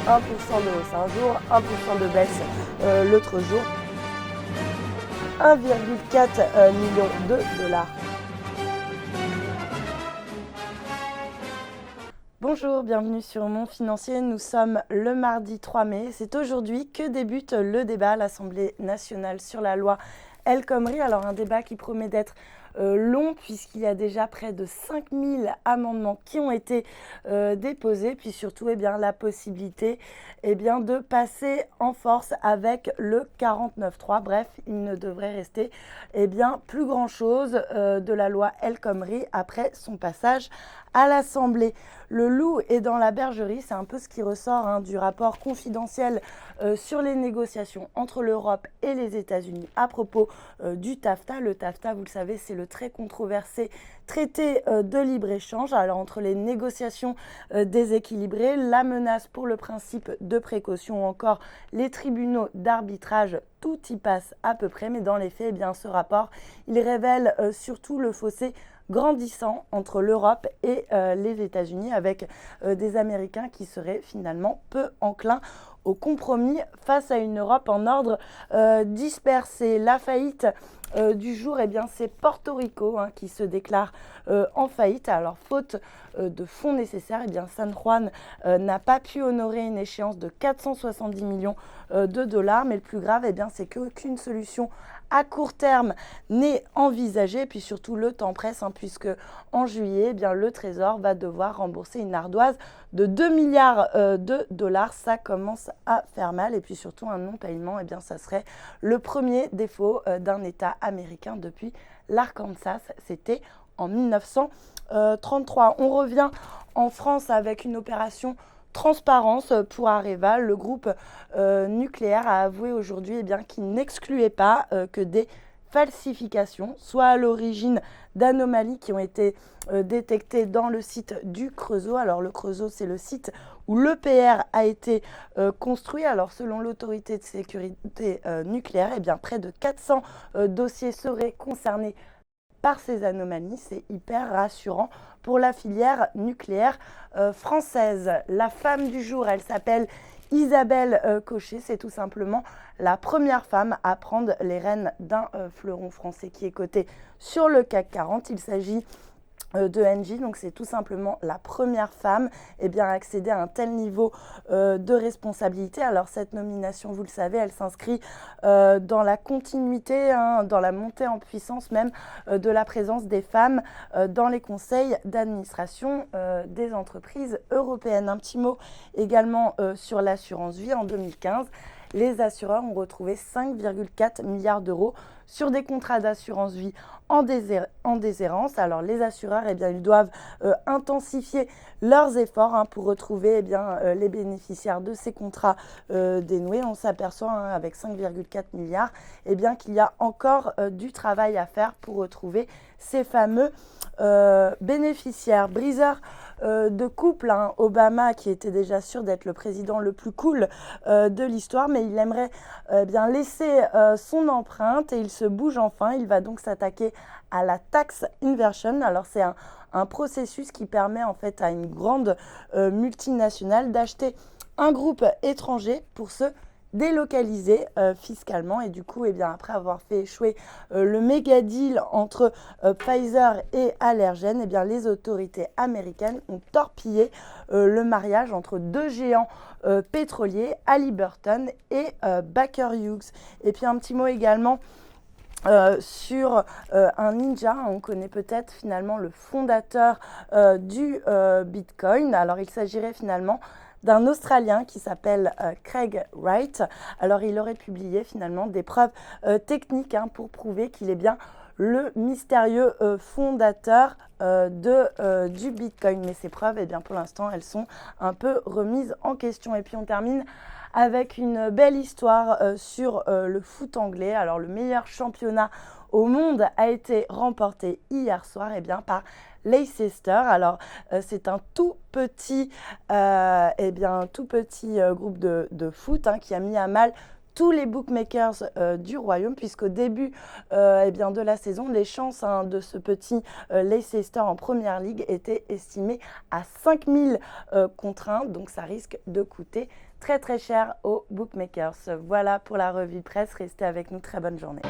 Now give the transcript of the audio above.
1% de hausse un jour, 1% de baisse l'autre jour. 1,4 million de dollars. Bonjour, bienvenue sur Mon Financier. Nous sommes le mardi 3 mai. C'est aujourd'hui que débute le débat à l'Assemblée nationale sur la loi El Khomri. Alors un débat qui promet d'être long puisqu'il y a déjà près de 5000 amendements qui ont été déposés. Puis surtout la possibilité de passer en force avec le 49.3. Bref, il ne devrait rester plus grand chose de la loi El Khomri après son passage à l'Assemblée. Le loup est dans la bergerie, c'est un peu ce qui ressort du rapport confidentiel sur les négociations entre l'Europe et les États-Unis à propos du TAFTA. Le TAFTA, vous le savez, c'est le très controversé traité de libre-échange. Alors entre les négociations déséquilibrées, la menace pour le principe de précaution ou encore les tribunaux d'arbitrage, tout y passe à peu près. Mais dans les faits, ce rapport, il révèle surtout le fossé grandissant entre l'Europe et les États-Unis avec des Américains qui seraient finalement peu enclins au compromis face à une Europe en ordre dispersé. La faillite du jour, c'est Porto Rico qui se déclare en faillite. Alors faute de fonds nécessaires, San Juan n'a pas pu honorer une échéance de 470 millions de dollars. Mais le plus grave, c'est qu'aucune solution à court terme n'est envisagée. Et puis surtout, le temps presse puisque en juillet, le Trésor va devoir rembourser une ardoise de 2 milliards de dollars. Ça commence à faire mal. Et puis surtout, un non-paiement, ça serait le premier défaut d'un État américain depuis l'Arkansas. C'était en 1933. On revient en France avec une opération transparence pour Areva. Le groupe nucléaire a avoué aujourd'hui qu'il n'excluait pas que des falsifications soient à l'origine d'anomalies qui ont été détectées dans le site du Creusot. Alors le Creusot, c'est le site où l'EPR a été construit. Alors selon l'autorité de sécurité nucléaire, près de 400 dossiers seraient concernés par ces anomalies. C'est hyper rassurant pour la filière nucléaire française. La femme du jour, elle s'appelle Isabelle Cochet. C'est tout simplement la première femme à prendre les rênes d'un fleuron français qui est coté sur le CAC 40. Il s'agit de Engie, donc c'est tout simplement la première femme à accéder à un tel niveau de responsabilité. Alors cette nomination, vous le savez, elle s'inscrit dans la continuité, dans la montée en puissance même de la présence des femmes dans les conseils d'administration des entreprises européennes. Un petit mot également sur l'assurance vie. En 2015, les assureurs ont retrouvé 5,4 milliards d'euros sur des contrats d'assurance vie en déshérence. Alors les assureurs, ils doivent intensifier leurs efforts pour retrouver les bénéficiaires de ces contrats dénoués. On s'aperçoit avec 5,4 milliards qu'il y a encore du travail à faire pour retrouver ces fameux bénéficiaires. Briseur de couple, Obama qui était déjà sûr d'être le président le plus cool de l'histoire, mais il aimerait laisser son empreinte et il se bouge enfin. Il va donc s'attaquer à la tax inversion. Alors c'est un processus qui permet en fait à une grande multinationale d'acheter un groupe étranger pour se délocalisé fiscalement. Et du coup, après avoir fait échouer le méga deal entre Pfizer et Allergen, les autorités américaines ont torpillé le mariage entre deux géants pétroliers, Halliburton et Baker Hughes. Et puis un petit mot également sur un ninja. On connaît peut-être finalement le fondateur du Bitcoin. Alors il s'agirait finalement d'un Australien qui s'appelle Craig Wright. Alors il aurait publié finalement des preuves techniques pour prouver qu'il est bien le mystérieux fondateur du Bitcoin. Mais ces preuves, pour l'instant, elles sont un peu remises en question. Et puis on termine avec une belle histoire sur le foot anglais. Alors le meilleur championnat au monde a été remporté hier soir par Leicester. Alors c'est un tout petit groupe de foot qui a mis à mal tous les bookmakers du royaume, puisqu'au début de la saison, les chances de ce petit Leicester en Première Ligue étaient estimées à 5000 contre 1, donc ça risque de coûter très très cher aux bookmakers. Voilà pour la revue de presse, restez avec nous, très bonne journée.